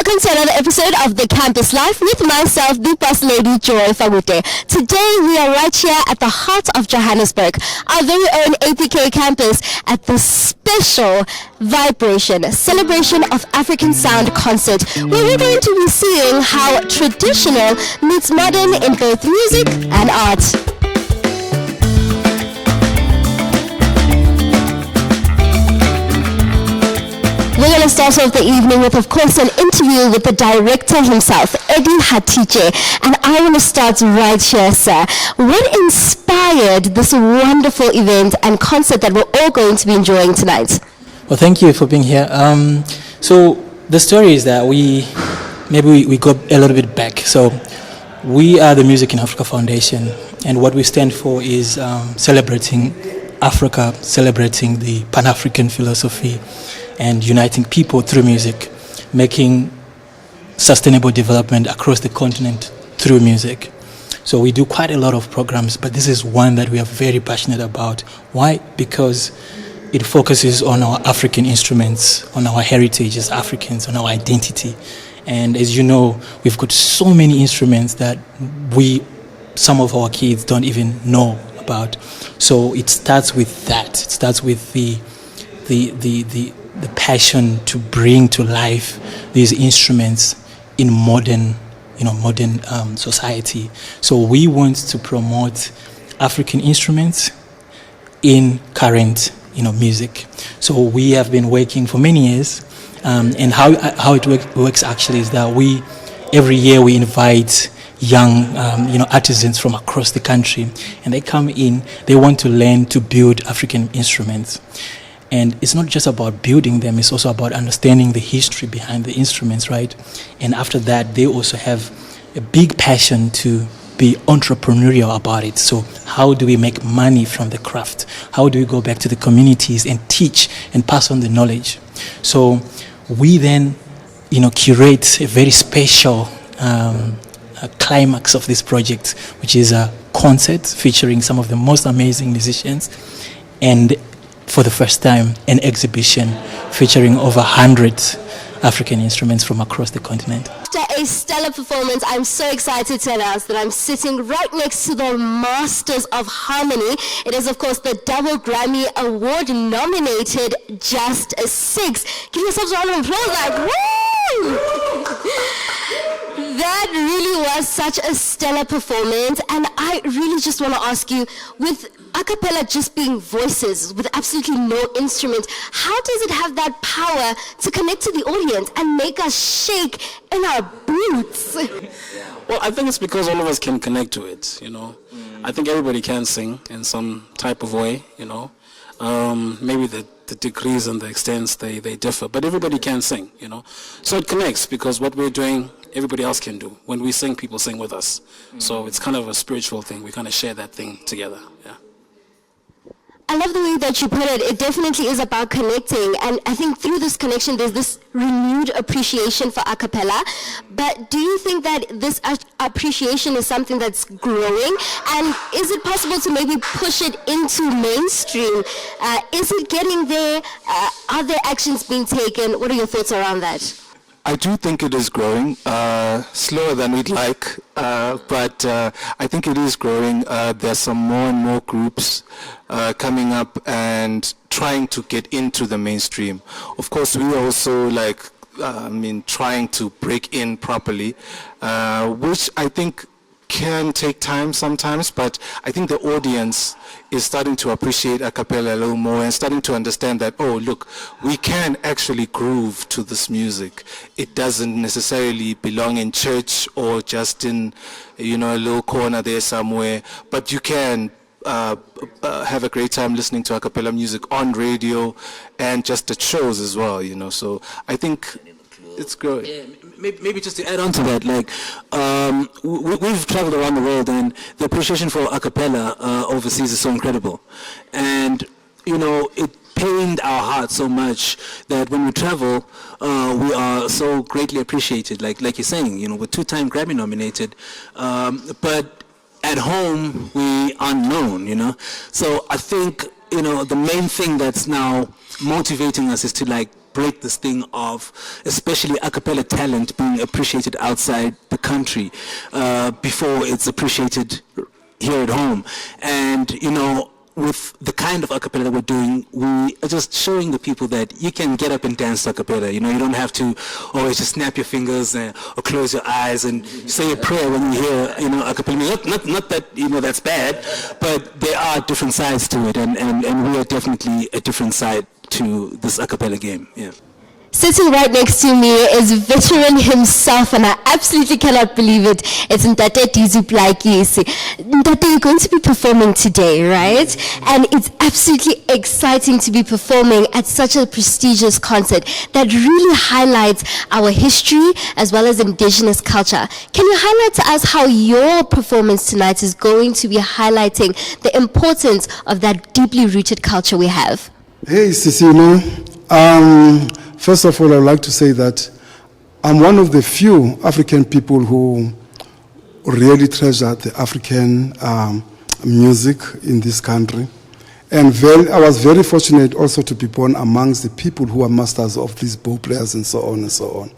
welcome to another episode of The Campus Life with myself, the boss lady, Joy Fagute. Today we are right here at the heart of Johannesburg, our very own APK campus at the special Vibration, Celebration of African Sound concert, where we're going to be seeing how traditional meets modern in both music and art. We're going to start off the evening with, of course, an interview with the director himself, Eddie Hatice. And I want to start right here, sir. What inspired this wonderful event and concert that we're all going to be enjoying tonight? Well, thank you for being here. So the story is that we go a little bit back. So we are the Music in Africa Foundation, and what we stand for is celebrating Africa, celebrating the Pan-African philosophy, and uniting people through music, making sustainable development across the continent through music. So we do quite a lot of programs, but this is one that we are very passionate about. Why? Because it focuses on our African instruments, on our heritage as Africans, on our identity. And as you know, we've got so many instruments that some of our kids don't even know about. So it starts with that. It starts with the passion to bring to life these instruments in modern society. So we want to promote African instruments in current music. So we have been working for many years, and how it works actually is that every year we invite young artisans from across the country, and they come in. They want to learn to build African instruments. And it's not just about building them, it's also about understanding the history behind the instruments, right? And after that, they also have a big passion to be entrepreneurial about it. So how do we make money from the craft? How do we go back to the communities and teach and pass on the knowledge? So we then, curate a very special climax of this project, which is a concert featuring some of the most amazing musicians, and for the first time, an exhibition featuring over 100 African instruments from across the continent. After a stellar performance, I'm so excited to announce that I'm sitting right next to the Masters of Harmony. It is, of course, the double Grammy Award nominated Just Six. Give yourselves a round of applause, like, woo! That really was such a stellar performance, and I really just want to ask you, with a cappella just being voices with absolutely no instrument, how does it have that power to connect to the audience and make us shake in our boots? Well, I think it's because all of us can connect to it, I think everybody can sing in some type of way, Maybe the degrees and the extents, they differ, but everybody can sing, So it connects because what we're doing, everybody else can do. When we sing, people sing with us. So it's kind of a spiritual thing. We kind of share that thing together, yeah. I love the way that you put it. It definitely is about connecting, and I think through this connection there's this renewed appreciation for a cappella. But do you think that this appreciation is something that's growing, and is it possible to maybe push it into mainstream? Is it getting there? Are there actions being taken? What are your thoughts around that? I do think it is growing, slower than we'd like, but I think it is growing. There's some more and more groups coming up and trying to get into the mainstream. Of course, we also trying to break in properly, which I think can take time sometimes, but I think the audience is starting to appreciate a cappella a little more and starting to understand that, oh, look, we can actually groove to this music. It doesn't necessarily belong in church or just in, a little corner there somewhere, but you can have a great time listening to a cappella music on radio and just at shows as well, So I think it's growing. Yeah, maybe just to add on to that, we've traveled around the world, and the appreciation for a cappella overseas is so incredible. And, it pained our hearts so much that when we travel, we are so greatly appreciated. Like you're saying, we're 2-time Grammy nominated, but at home we are known, So I think, the main thing that's now motivating us is to like break this thing of especially a cappella talent being appreciated outside the country before it's appreciated here at home. And you know, with the kind of a cappella that we're doing, we are just showing the people that you can get up and dance a cappella. You know, you don't have to always just snap your fingers or close your eyes and say a prayer when you hear, you know, a cappella. Not that, you know, that's bad, but there are different sides to it, and we are definitely a different side to this a cappella game. Yeah. Sitting right next to me is veteran himself, and I absolutely cannot believe it. It's Ntate Dizu Plaatjies. Ntate, you're going to be performing today, right? And it's absolutely exciting to be performing at such a prestigious concert that really highlights our history as well as indigenous culture. Can you highlight to us how your performance tonight is going to be highlighting the importance of that deeply rooted culture we have? Hey, Sisi, first of all, I would like to say that I'm one of the few African people who really treasure the African music in this country. And I was very fortunate also to be born amongst the people who are masters of these bow players and so on and so on.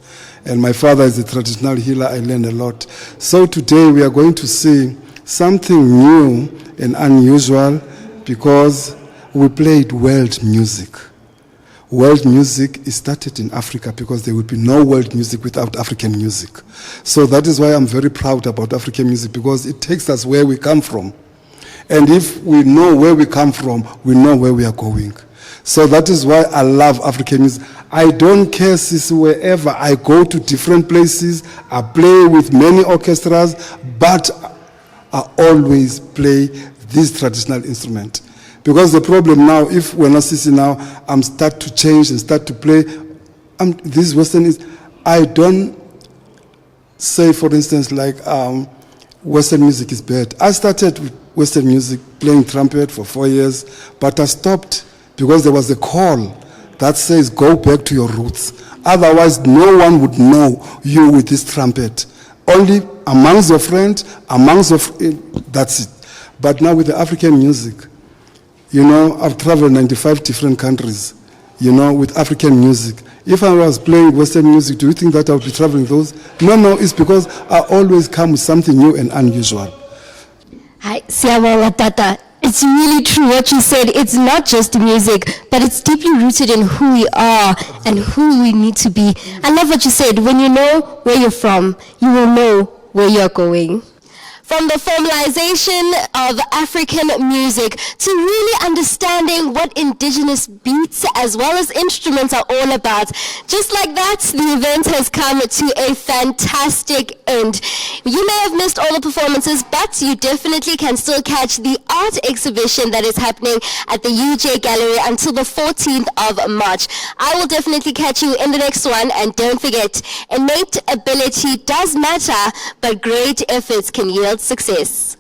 And my father is a traditional healer. I learned a lot. So today we are going to see something new and unusual because we played world music. World music is started in Africa because there would be no world music without African music. So that is why I'm very proud about African music, because it takes us where we come from. And if we know where we come from, we know where we are going. So that is why I love African music. I don't care, sis, wherever I go to different places, I play with many orchestras, but I always play this traditional instrument. Because the problem now, if we're not sitting now, I'm start to change and start to play. This Western is, I don't say, for instance, like Western music is bad. I started with Western music, playing trumpet for 4 years, but I stopped because there was a call that says, go back to your roots. Otherwise, no one would know you with this trumpet. Only amongst your friends, that's it. But now with the African music, you know, I've traveled 95 different countries, you know, with African music. If I was playing Western music, do you think that I would be traveling those? No, it's because I always come with something new and unusual. Hi, Siyabonga Tata. It's really true what you said. It's not just music, but it's deeply rooted in who we are and who we need to be. I love what you said. When you know where you're from, you will know where you're going. From the formalization of African music to really understanding what indigenous beats as well as instruments are all about. Just like that, the event has come to a fantastic end. You may have missed all the performances, but you definitely can still catch the art exhibition that is happening at the UJ Gallery until the 14th of March. I will definitely catch you in the next one, and don't forget, innate ability does matter, but great efforts can yield success.